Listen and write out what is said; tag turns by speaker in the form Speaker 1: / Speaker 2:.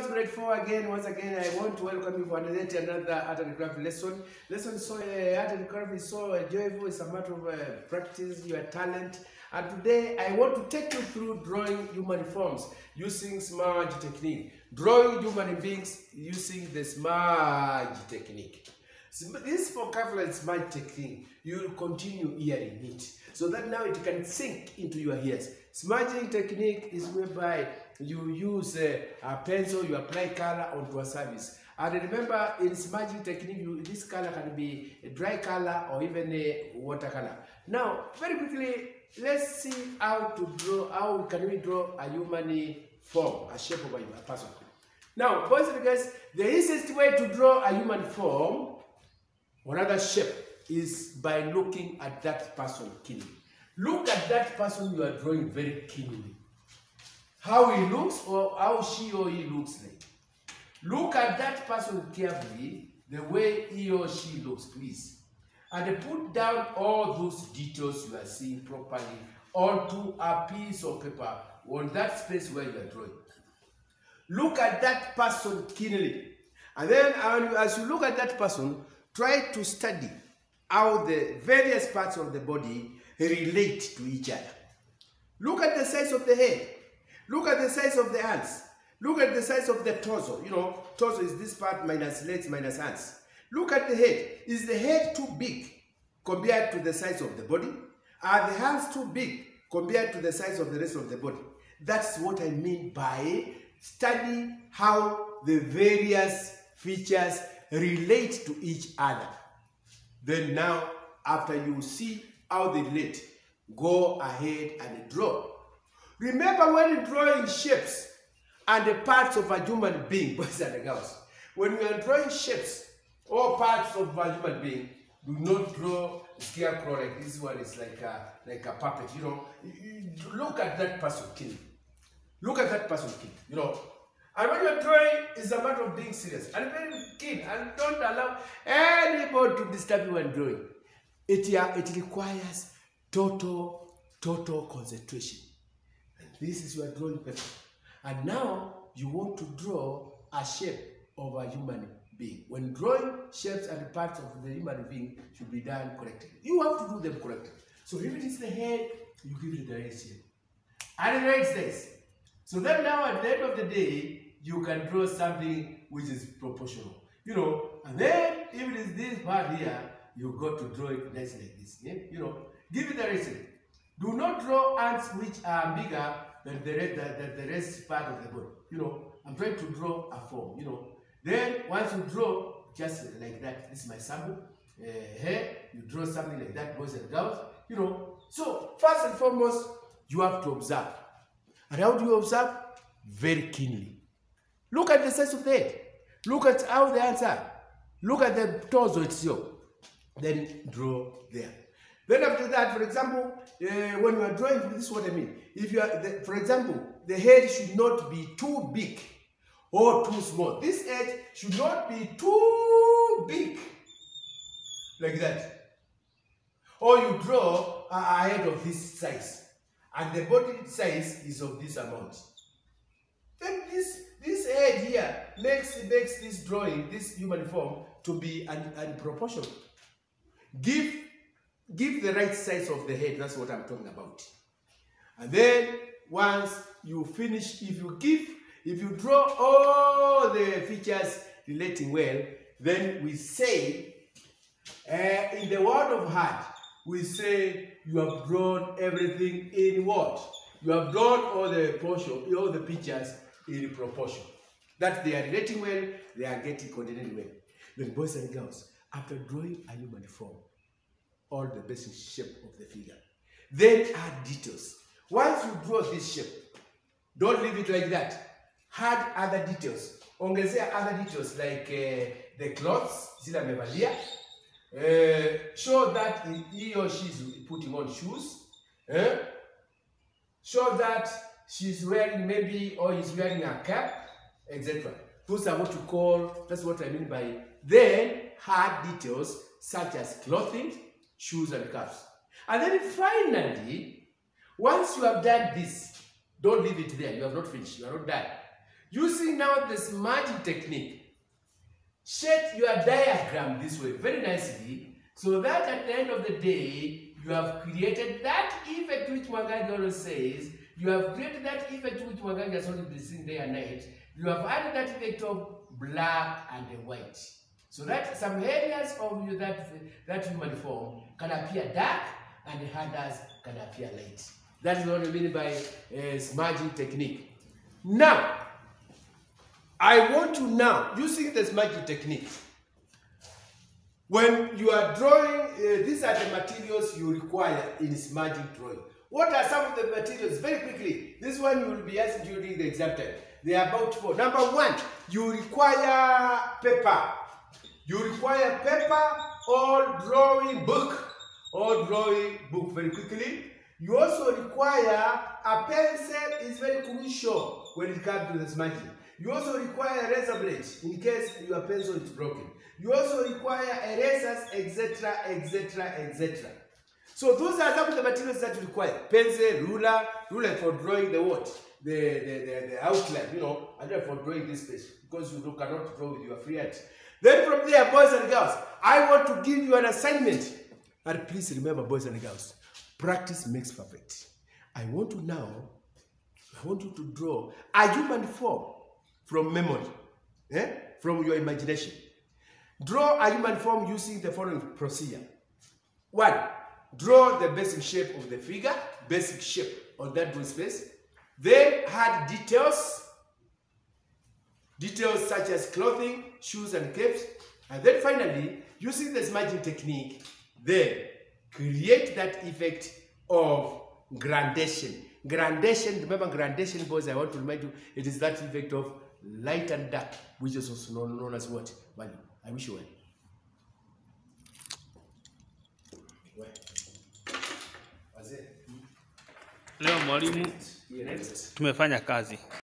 Speaker 1: girls, grade 4 again. Once again, I want to welcome you for another art and craft lesson. Art and craft is so enjoyable. It's a matter of practice, your talent. And today, I want to take you through drawing human forms using smudge technique. Drawing human beings using the smudge technique. This vocabulary smudge technique, you will continue hearing it, so that now it can sink into your ears. Smudging technique is whereby you use a pencil, you apply color onto a surface. And remember, in smudging technique, this color can be a dry color or even a watercolor. Now, very quickly, let's see how can we draw a human form, a shape of a person. Now, boys and girls, the easiest way to draw a human form or other shape is by looking at that person keenly. Look at that person you are drawing very keenly. How he looks or how she or he looks like. Look at that person carefully, the way he or she looks, please. And put down all those details you are seeing properly onto a piece of paper on that space where you are drawing. Look at that person keenly. And then as you look at that person, try to study how the various parts of the body relate to each other. Look at the size of the head. Look at the size of the hands. Look at the size of the torso. You know, torso is this part minus legs minus hands. Look at the head. Is the head too big compared to the size of the body? Are the hands too big compared to the size of the rest of the body? That's what I mean by studying how the various features relate to each other. Then now, after you see how they relate, go ahead and draw. Remember, when drawing shapes and the parts of a human being, boys and girls, when we are drawing shapes or parts of a human being, do not draw a scarecrow like this one is like a puppet. You know, look at that person keenly. Look at that person keenly. You know. And when you're drawing, it's a matter of being serious and very keen, and don't allow anybody to disturb you when drawing. It requires total concentration. And this is your drawing paper. And now you want to draw a shape of a human being. When drawing, shapes and parts of the human being should be done correctly. You have to do them correctly. So if it is the head, you give it the right shape. And the right size. So then now at the end of the day, you can draw something which is proportional. You know, and then if it is this part here, you got to draw it nice like this. Yeah? You know, give it the right shape. Do not draw ants which are bigger than the rest part of the body. You know, I'm trying to draw a form, you know. Then once you draw, just like that, this is my sample. Here, you draw something like that, boys and girls. You know, so first and foremost, you have to observe. And how do you observe? Very keenly. Look at the size of the head. Look at how the hands are. Look at the torso itself. Then draw there. Then after that, for example, when you are drawing, this is what I mean. If you are, for example, the head should not be too big or too small. This head should not be too big, like that. Or you draw a head of this size, and the body size is of this amount. Then this head here makes this drawing, this human form, to be unproportional. Give the right size of the head. That's what I'm talking about. And then once you finish, if you draw all the features relating well, then we say, in the word of heart, we say you have drawn everything in what? You have drawn all the pictures in proportion. That they are relating well, they are getting coordinated well. Then boys and girls, after drawing a human form, all the basic shape of the figure, then add details. Once you draw this shape, don't leave it like that. Add other details. Ongezea other details like the clothes, zile amevalia. Show that he or she is putting on shoes. Show that she's wearing maybe, or he's wearing a cap, etc. Those are what you call, that's what I mean by, then add details such as clothing, shoes and caps. And then finally, once you have done this, don't leave it there. You have not finished. You are not done. Using now the smudging technique, shape your diagram this way very nicely, so that at the end of the day, you have created that effect which Mwangangi always says. You have created that effect which Mwangangi has always been seeing day and night. You have added that effect of black and white. So that some areas of you that human form can appear dark and others can appear light. That is what I mean by smudging technique. Now, I want you now, using the smudging technique, when you are drawing, these are the materials you require in smudging drawing. What are some of the materials? Very quickly, this one you will be asked during the exam time. They are about 4. Number 1, you require paper. You require paper or drawing book. Or drawing book very quickly. You also require a pencil. Is very crucial when it comes to the smudging. You also require a razor blade in case your pencil is broken. You also require erasers, etc., etc., etc. So those are some of the materials that you require. Pencil, ruler for drawing the what? The outline, you know, and then for drawing this space, because you cannot draw with your free hand. Then from there, boys and girls, I want to give you an assignment. And please remember, boys and girls, practice makes perfect. I want you to draw a human form from memory, from your imagination. Draw a human form using the following procedure. 1. Draw the basic shape of the figure, basic shape on that blue space. Then add details such as clothing, shoes, and capes. And then finally, using the smudging technique, then create that effect of gradation. Gradation, remember gradation, boys, I want to remind you, it is that effect of light and dark, which is also known as what? Value. I wish you well.
Speaker 2: Leo mwalimu tumefanya kazi.